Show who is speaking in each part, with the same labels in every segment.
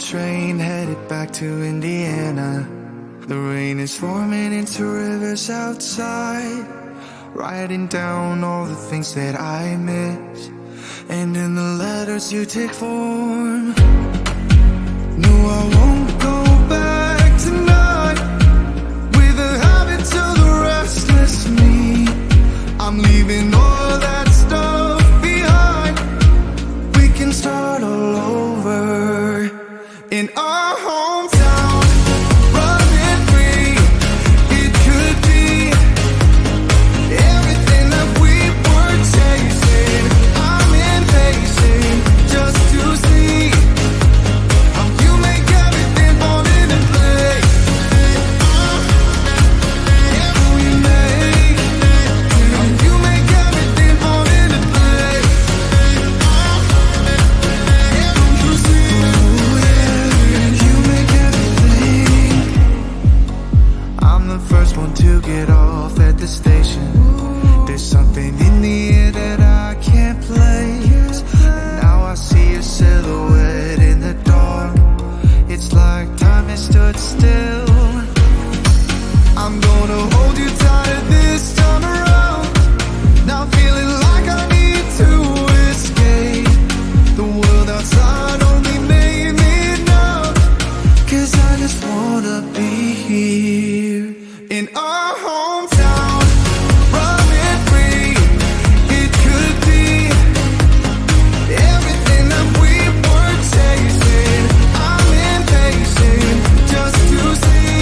Speaker 1: train headed back to Indiana. The rain is forming into rivers outside, writing down all the things that I miss, and in the letters you take form. No, I won't go back tonight with the habits of the restless me. I'm leaving all that stuff behind. We can start all over in our hometown, running free. It could be everything that we were chasing. I'm impatient just to see how you make everything fall into place. How you make everything fall into place. I'm the first one to get off at the station. There's something in the air that I can't place, and now I see a silhouette in the dark. It's like time has stood still. I'm gonna hold you tighter this time around. Now feeling like I need to escape. The world outside only made me numb, 'cause I just wanna be here in our hometown, running free. It could be everything that we were chasing. I'm impatient just to see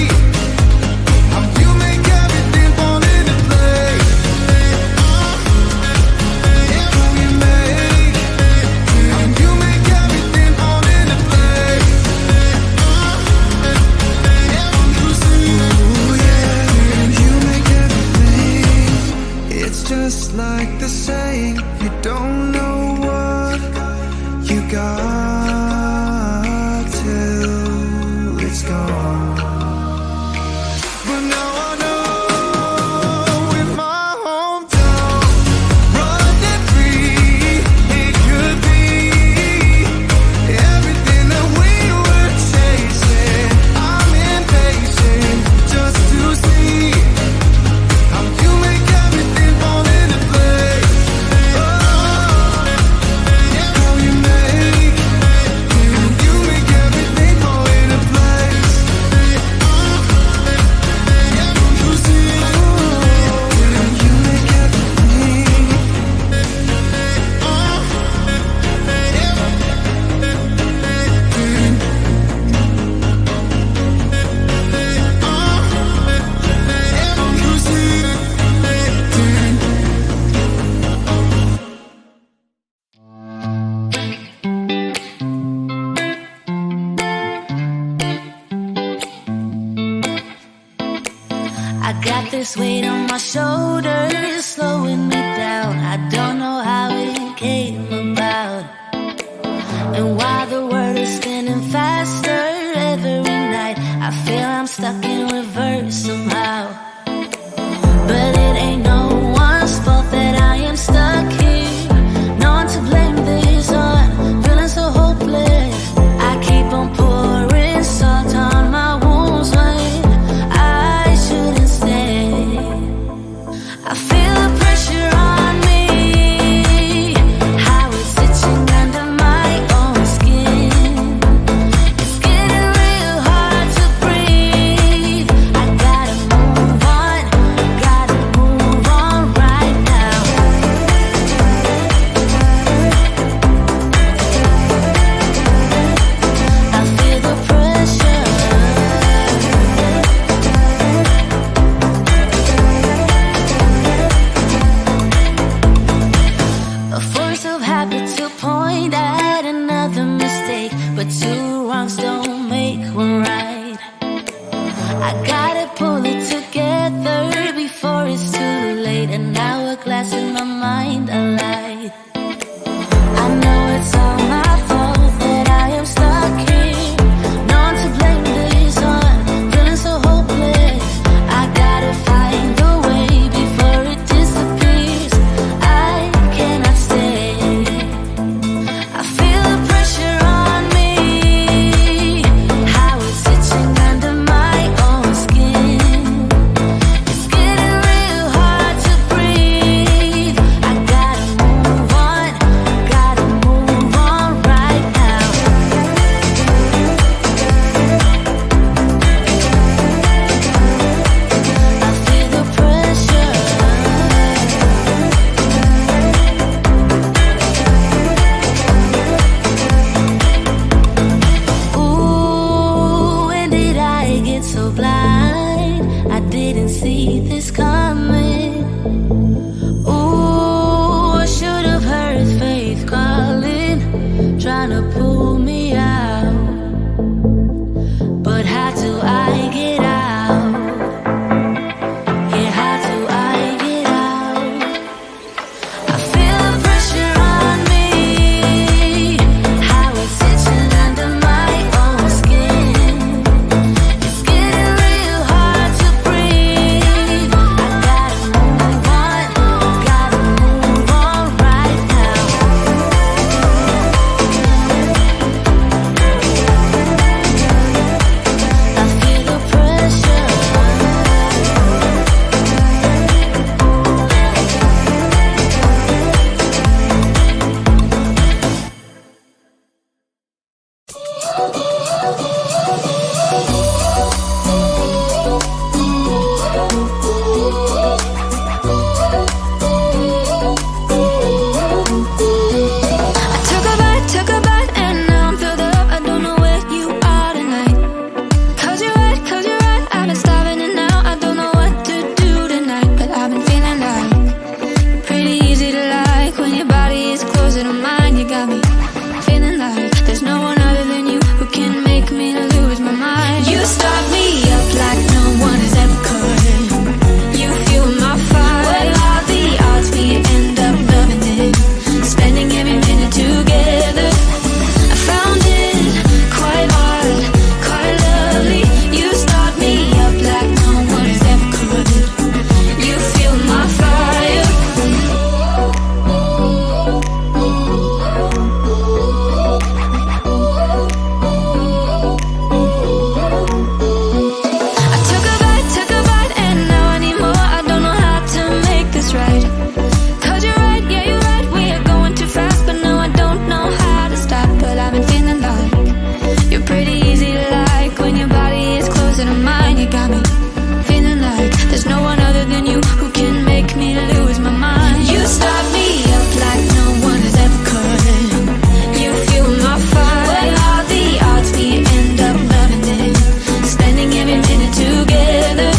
Speaker 1: how you make everything fall into place. How you make everything fall into place. It's just like the saying, you don't know what you got till it's gone. But now I know in my hometown, running free, it could be everything that we were chasing. I'm impatient just to see how you make everything fall into place. How you make everything fall into place. You see how you make everything. You see.
Speaker 2: I got this weight on my shoulders, slowing me down. I don't know how it came about. And while the world is spinning faster every night, I feel I'm stuck in reverse somehow. But it ain't no one's fault that I am stuck here. No one to blame this on, feeling so hopeless. I keep on pouring salt on my wounds when I shouldn't stay. I feel the pressure on me than you, who can make me lose my mind. You start me up like no one has ever could. You fuel my fire. Well, all the odds we end up loving it, spending every minute together.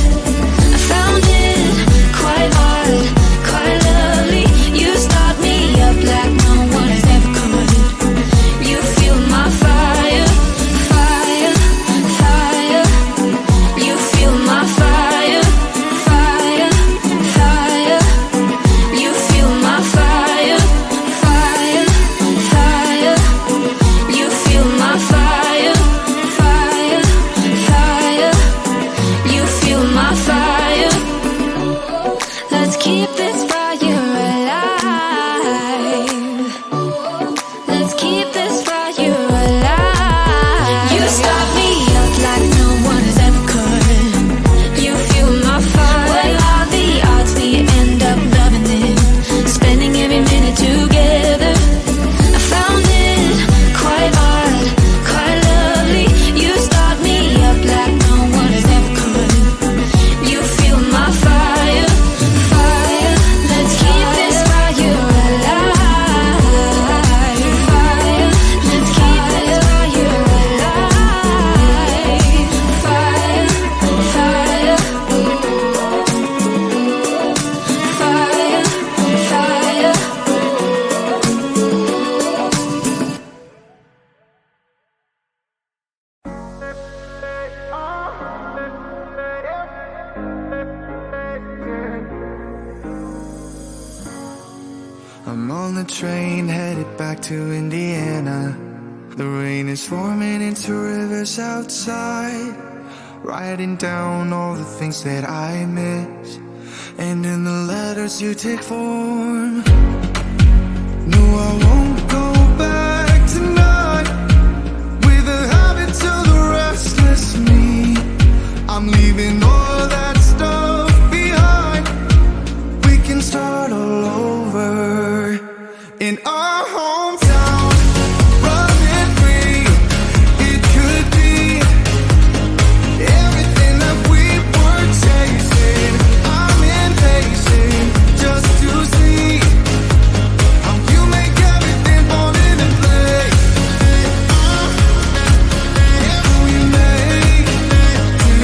Speaker 2: I found it quite hard, quite lovely. You start me up like no one has ever could. You fuel my fire, fire, fire. You fuel my fire, fire, fire. You fuel my fire, fire, fire. You fuel my fire, fire, fire. You fuel my fire. Let's keep this fire alive. Let's keep this fire alive. You start me up like no one has ever could. You fuel my fire. Well, all the odds we end up loving it, spending every minute together. I found it quite hard, quite lovely. You start me up like no one has ever could. You fuel my fire, fire. Let's keep this fire alive. Fire. Let's keep this fire alive. Fire, fire. Fire, fire.
Speaker 1: I'm on the train headed back to Indiana. The rain is forming into rivers outside, writing down all the things that I miss, and in the letters you take form. No, I won't go back tonight with the habits of the restless me. I'm leaving all that stuff behind. We can start all over in our hometown, running free. It could be everything that we were chasing. I'm impatient just to see how you make everything fall into place.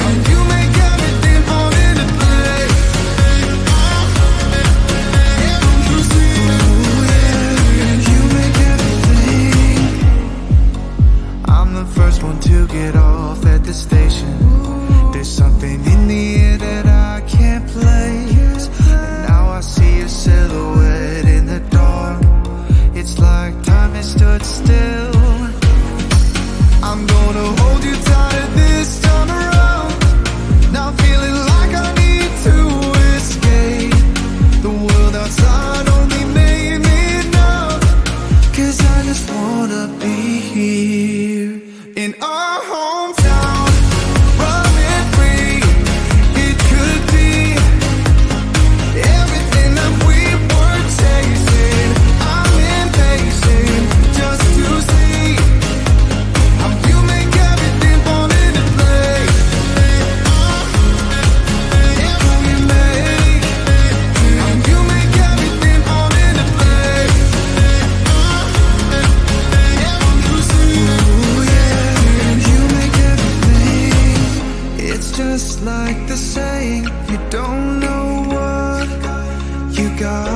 Speaker 1: How you make everything fall into place. I'm the first one to get off at the station. There's something in the air that I can't place. And now I see a silhouette in the dark. It's like time has stood still. I'm gonna hold you tight this time around. Now feeling like I need to escape. The world outside only made me numb, 'cause I just wanna be here in our hometown, running free. It could be everything that we were chasing. I'm impatient just to see how you make everything fall into place. How you make everything fall into place. It's just like the saying, you don't know what you got